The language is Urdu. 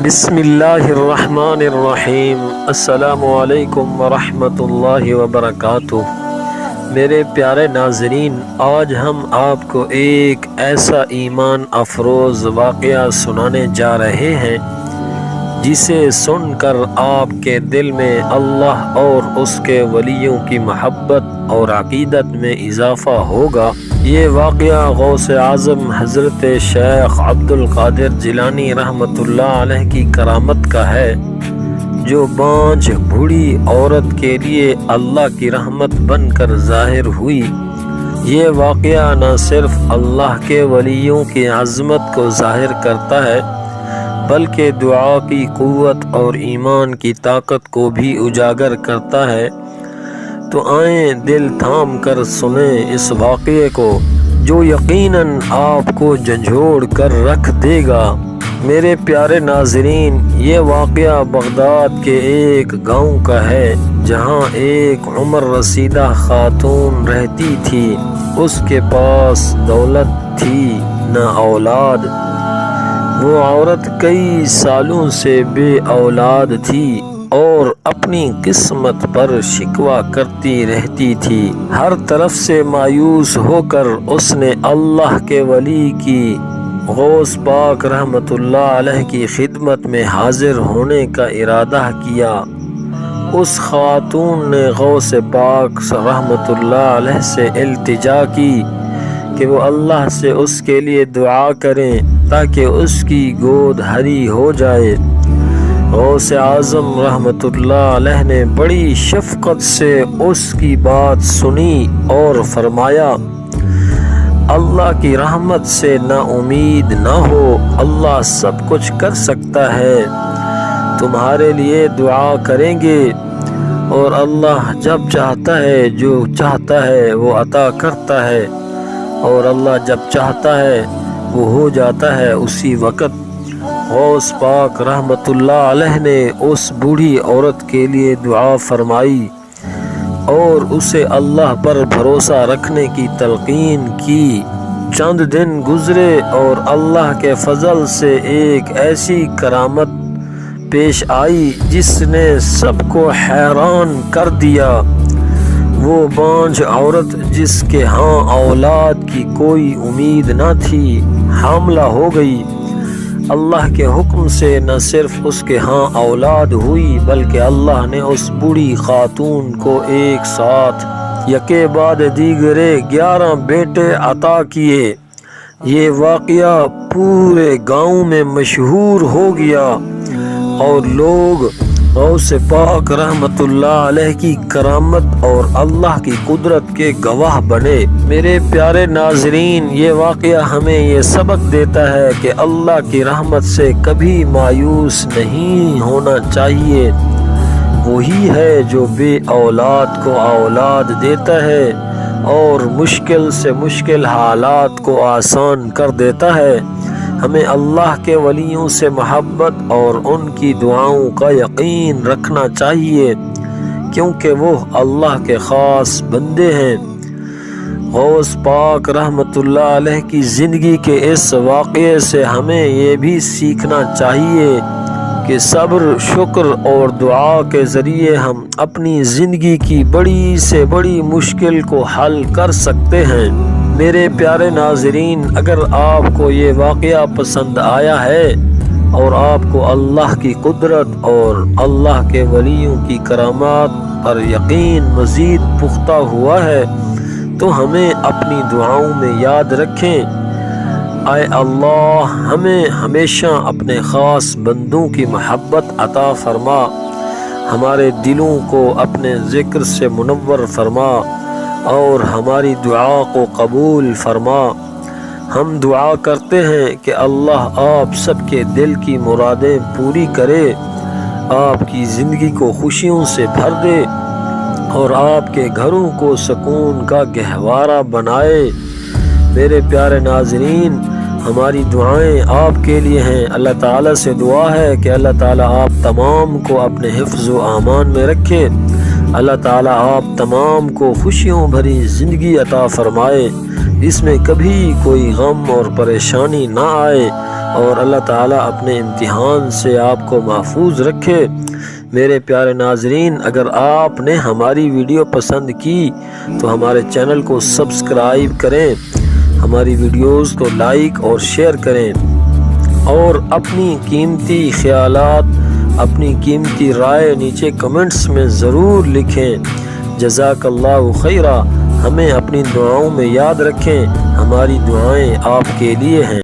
بسم اللہ الرحمن الرحیم۔ السلام علیکم ورحمۃ اللہ وبرکاتہ۔ میرے پیارے ناظرین، آج ہم آپ کو ایک ایسا ایمان افروز واقعہ سنانے جا رہے ہیں جسے سن کر آپ کے دل میں اللہ اور اس کے ولیوں کی محبت اور عقیدت میں اضافہ ہوگا۔ یہ واقعہ غوث اعظم حضرت شیخ عبد القادر جیلانی رحمۃ اللہ علیہ کی کرامت کا ہے، جو بانجھ بوڑھی عورت کے لیے اللہ کی رحمت بن کر ظاہر ہوئی۔ یہ واقعہ نہ صرف اللہ کے ولیوں کی عظمت کو ظاہر کرتا ہے بلکہ دعا کی قوت اور ایمان کی طاقت کو بھی اجاگر کرتا ہے۔ تو آئیں دل تھام کر سنیں اس واقعے کو، جو یقیناً آپ کو جھنجھوڑ کر رکھ دے گا۔ میرے پیارے ناظرین، یہ واقعہ بغداد کے ایک گاؤں کا ہے جہاں ایک عمر رسیدہ خاتون رہتی تھی۔ اس کے پاس دولت تھی نہ اولاد۔ وہ عورت کئی سالوں سے بے اولاد تھی اور اپنی قسمت پر شکوہ کرتی رہتی تھی۔ ہر طرف سے مایوس ہو کر اس نے اللہ کے ولی کی غوث پاک رحمت اللہ علیہ کی خدمت میں حاضر ہونے کا ارادہ کیا۔ اس خاتون نے غوث پاک رحمت اللہ علیہ سے التجا کی کہ وہ اللہ سے اس کے لیے دعا کریں تاکہ اس کی گود ہری ہو جائے۔ غوث اعظم رحمت اللہ علیہ نے بڑی شفقت سے اس کی بات سنی اور فرمایا، اللہ کی رحمت سے نا امید نہ ہو، اللہ سب کچھ کر سکتا ہے۔ تمہارے لیے دعا کریں گے اور اللہ جب چاہتا ہے، جو چاہتا ہے وہ عطا کرتا ہے، اور اللہ جب چاہتا ہے وہ ہو جاتا ہے اسی وقت۔ غوث پاک رحمت اللہ علیہ نے اس بوڑھی عورت کے لیے دعا فرمائی اور اسے اللہ پر بھروسہ رکھنے کی تلقین کی۔ چند دن گزرے اور اللہ کے فضل سے ایک ایسی کرامت پیش آئی جس نے سب کو حیران کر دیا۔ وہ بانجھ عورت جس کے ہاں اولاد کی کوئی امید نہ تھی، حاملہ ہو گئی۔ اللہ کے حکم سے نہ صرف اس کے ہاں اولاد ہوئی بلکہ اللہ نے اس بوڑھی خاتون کو ایک ساتھ یکے بعد دیگرے 11 بیٹے عطا کیے۔ یہ واقعہ پورے گاؤں میں مشہور ہو گیا اور لوگ غوث پاک رحمت اللہ علیہ کی کرامت اور اللہ کی قدرت کے گواہ بنے۔ میرے پیارے ناظرین، یہ واقعہ ہمیں یہ سبق دیتا ہے کہ اللہ کی رحمت سے کبھی مایوس نہیں ہونا چاہیے۔ وہی ہے جو بے اولاد کو اولاد دیتا ہے اور مشکل سے مشکل حالات کو آسان کر دیتا ہے۔ ہمیں اللہ کے ولیوں سے محبت اور ان کی دعاؤں کا یقین رکھنا چاہیے کیونکہ وہ اللہ کے خاص بندے ہیں۔ غوث پاک رحمت اللہ علیہ کی زندگی کے اس واقعے سے ہمیں یہ بھی سیکھنا چاہیے کہ صبر، شکر اور دعا کے ذریعے ہم اپنی زندگی کی بڑی سے بڑی مشکل کو حل کر سکتے ہیں۔ میرے پیارے ناظرین، اگر آپ کو یہ واقعہ پسند آیا ہے اور آپ کو اللہ کی قدرت اور اللہ کے ولیوں کی کرامات پر یقین مزید پختہ ہوا ہے تو ہمیں اپنی دعاؤں میں یاد رکھیں۔ اے اللہ، ہمیں ہمیشہ اپنے خاص بندوں کی محبت عطا فرما، ہمارے دلوں کو اپنے ذکر سے منور فرما اور ہماری دعا کو قبول فرما۔ ہم دعا کرتے ہیں کہ اللہ آپ سب کے دل کی مرادیں پوری کرے، آپ کی زندگی کو خوشیوں سے بھر دے اور آپ کے گھروں کو سکون کا گہوارہ بنائے۔ میرے پیارے ناظرین، ہماری دعائیں آپ کے لیے ہیں۔ اللہ تعالیٰ سے دعا ہے کہ اللہ تعالیٰ آپ تمام کو اپنے حفظ و امان میں رکھے۔ اللہ تعالیٰ آپ تمام کو خوشیوں بھری زندگی عطا فرمائے، جس میں کبھی کوئی غم اور پریشانی نہ آئے۔ اور اللہ تعالیٰ اپنے امتحان سے آپ کو محفوظ رکھے۔ میرے پیارے ناظرین، اگر آپ نے ہماری ویڈیو پسند کی تو ہمارے چینل کو سبسکرائب کریں، ہماری ویڈیوز کو لائک اور شیئر کریں، اور اپنی قیمتی خیالات، اپنی قیمتی رائے نیچے کمنٹس میں ضرور لکھیں۔ جزاک اللہ خیرہ۔ ہمیں اپنی دعاؤں میں یاد رکھیں، ہماری دعائیں آپ کے لیے ہیں۔